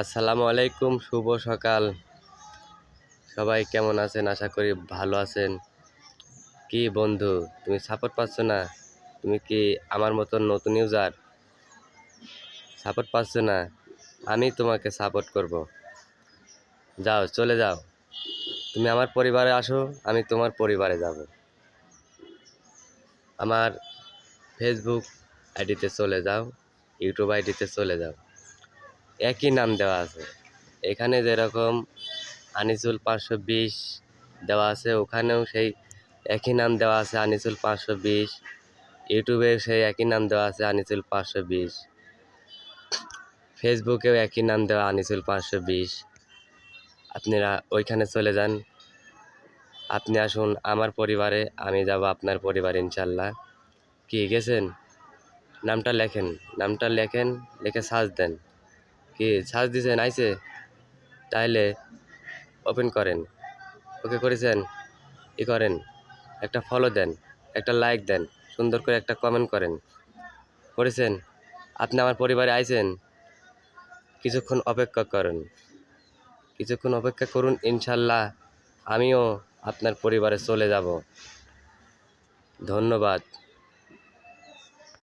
আসসালামু আলাইকুম, শুভ সকাল। সবাই কেমন আছেন? আশা করি ভালো আছেন। কি বন্ধু, তুমি সাপোর্ট পাচ্ছ না? তুমি কি আমার মতন নতুন ইউজার? সাপোর্ট পাচ্ছ না? আমি তোমাকে সাপোর্ট করব। যাও, চলে যাও। তুমি আমার পরিবারে আসো, আমি তোমার পরিবারে যাব। আমার ফেসবুক আইডিতে চলে যাও, ইউটিউব আইডিতে চলে যাও। একই নাম দেওয়া আছে। এখানে যেরকম আনিসুল 520 দেওয়া আছে, ওখানেও সেই একই নাম দেওয়া আছে, আনিসুল 520। ইউটিউবে সেই একই নাম দেওয়া আছে, আনিসুল 520। ফেসবুকেও একই নাম দেওয়া, আনিসুল 520। আপনারা ওইখানে চলে যান। আপনি আসুন আমার পরিবারে, আমি যাব আপনার পরিবারে ইনশাল্লাহ। কি গেছেন? নামটা লেখেন, নামটা লেখেন, লিখে সার্চ দেন। কি সার্চ দিয়েছেন? আইছে? তাহলে ওপেন করেন। ওকে করেছেন? করেন, একটা ফলো দেন, একটা লাইক দেন, সুন্দর করে একটা কমেন্ট করেন। করেছেন? আপনি আমার পরিবারে আইছেন? কিছুক্ষণ অপেক্ষা করুন, কিছুক্ষণ অপেক্ষা করুন, ইনশাল্লাহ আমিও আপনার পরিবারে চলে যাব। ধন্যবাদ।